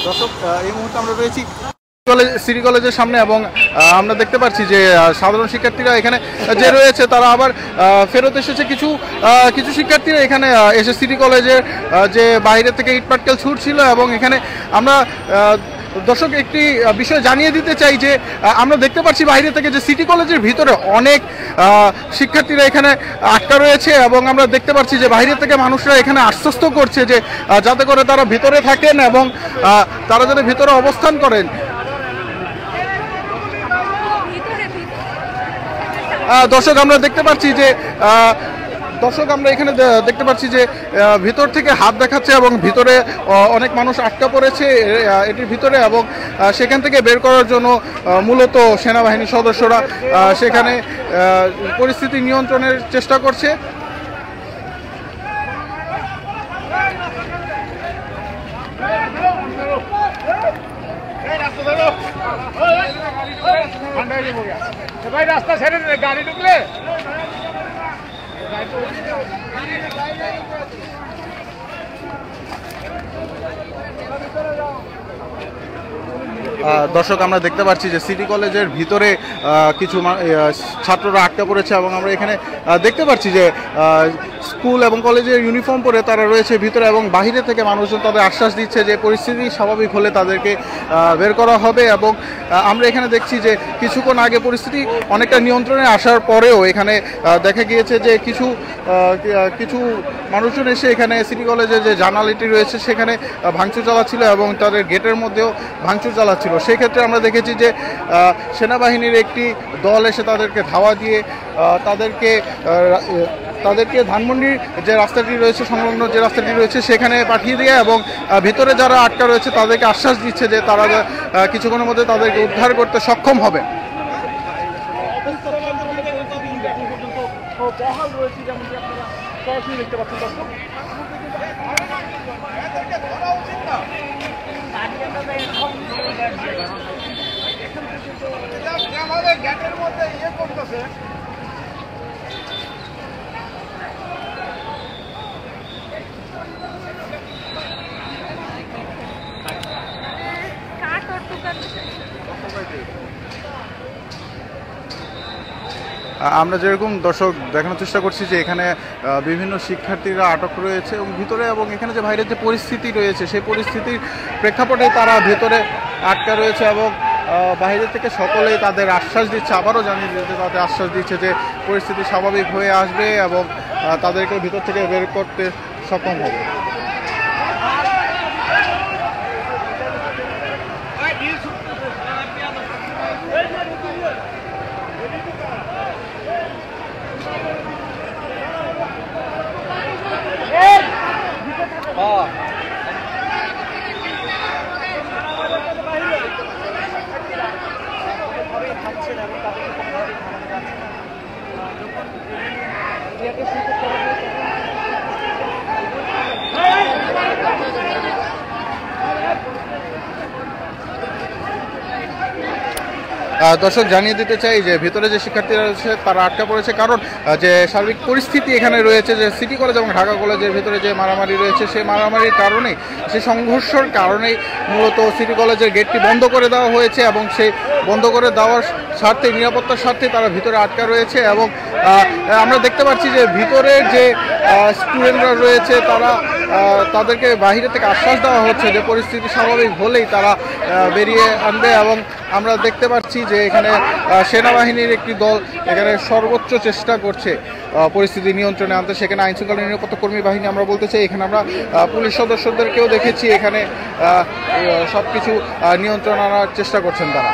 দর্শক এই মুহূর্তে আমরা রয়েছি সিটি কলেজের সামনে এবং আমরা দেখতে পাচ্ছি যে সাধারণ শিক্ষার্থীরা এখানে যে রয়েছে তারা আবার ফেরত এসেছে। কিছু শিক্ষার্থীরা এখানে এসে সিটি কলেজের যে বাইরে থেকে ইট পাটকেল ছুটছিল এবং এখানে আমরা দর্শক একটি বিষয় জানিয়ে দিতে চাই যে আমরা দেখতে পাচ্ছি বাইরে থেকে যে সিটি কলেজের ভিতরে অনেক শিক্ষার্থীরা এখানে আটকা রয়েছে এবং আমরা দেখতে পাচ্ছি যে বাইরে থেকে মানুষরা এখানে আশ্বস্ত করছে যে যাতে করে তারা ভিতরে থাকেন এবং তারা যাতে ভিতরে অবস্থান করেন। দর্শক আমরা দেখতে পাচ্ছি যে আমরা এখানে দেখতে পাচ্ছি যে ভিতর থেকে হাত দেখাচ্ছে এবং ভিতরে অনেক মানুষ আটকা পড়েছে এটির ভিতরে এবং সেখান থেকে বের করার জন্য মূলত সেনাবাহিনীর সদস্যরা সেখানে পরিস্থিতি নিয়ন্ত্রণের চেষ্টা করছে। भाई रास्ता छेड़े गाड़ी निकले দর্শক আমরা দেখতে পাচ্ছি যে সিটি কলেজের ভিতরে কিছু ছাত্ররা আটকা পড়েছে এবং আমরা এখানে দেখতে পাচ্ছি যে স্কুল এবং কলেজের ইউনিফর্ম পরে তারা রয়েছে ভিতরে এবং বাহিরে থেকে মানুষজন তাদের আশ্বাস দিচ্ছে যে পরিস্থিতি স্বাভাবিক হলে তাদেরকে বের করা হবে এবং আমরা এখানে দেখছি যে কিছুক্ষণ আগে পরিস্থিতি অনেকটা নিয়ন্ত্রণে আসার পরেও এখানে দেখা গিয়েছে যে কিছু মানুষজন এসে এখানে সিটি কলেজে যে জানালাটি রয়েছে সেখানে ভাঙচুর চালাচ্ছিল এবং তাদের গেটের মধ্যেও ভাঙচুর চালাচ্ছিল। সেই ক্ষেত্রে আমরা দেখেছি যে সেনাবাহিনীর একটি দল এসে তাদেরকে ধাওয়া দিয়ে তাদেরকে ধানমন্ডির যে রাস্তাটি রয়েছে সংলগ্ন যে রাস্তাটি রয়েছে সেখানে পাঠিয়ে দিয়ে এবং ভিতরে যারা আটকা রয়েছে তাদেরকে আশ্বাস দিচ্ছে যে তারা কিছুক্ষণের মধ্যে তাদেরকে উদ্ধার করতে সক্ষম হবে। গেটের মধ্যে ইয়ে করতেছে আমরা যেরকম দর্শক দেখানোর চেষ্টা করছি যে এখানে বিভিন্ন শিক্ষার্থীরা আটক রয়েছে এবং ভিতরে এবং এখানে যে বাইরের যে পরিস্থিতি রয়েছে সেই পরিস্থিতির প্রেক্ষাপটে তারা ভেতরে আটকা রয়েছে এবং বাইরে থেকে সকলেই তাদের আশ্বাস দিচ্ছে, আবারও জানিয়ে দিতে তাদের আশ্বাস দিচ্ছে যে পরিস্থিতি স্বাভাবিক হয়ে আসবে এবং তাদেরকে ভিতর থেকে বের করতে সক্ষম হবে। দর্শক জানিয়ে দিতে চাই যে ভিতরে যে শিক্ষার্থীরা রয়েছে তারা আটকা পড়েছে কারণ যে সার্বিক পরিস্থিতি এখানে রয়েছে যে সিটি কলেজ এবং ঢাকা কলেজের ভিতরে যে মারামারি রয়েছে সেই মারামারির কারণেই সেই সংঘর্ষের কারণেই মূলত সিটি কলেজের গেটটি বন্ধ করে দেওয়া হয়েছে এবং সেই বন্ধ করে দেওয়ার স্বার্থে নিরাপত্তার স্বার্থে তারা ভিতরে আটকা রয়েছে এবং আমরা দেখতে পাচ্ছি যে ভিতরের যে স্টুডেন্টরা রয়েছে তাদেরকে বাহিরে থেকে আশ্বাস দেওয়া হচ্ছে যে পরিস্থিতি স্বাভাবিক হলেই তারা বেরিয়ে আনবে এবং আমরা দেখতে পাচ্ছি যে এখানে সেনাবাহিনীর একটি দল এখানে সর্বোচ্চ চেষ্টা করছে পরিস্থিতি নিয়ন্ত্রণে আনতে। সেখানে আইনশৃঙ্খলা নিরাপত্তা কর্মী বাহিনী আমরা বলতে চাই, এখানে আমরা পুলিশ সদস্যদেরকেও দেখেছি এখানে সব কিছু নিয়ন্ত্রণ আনার চেষ্টা করছেন তারা।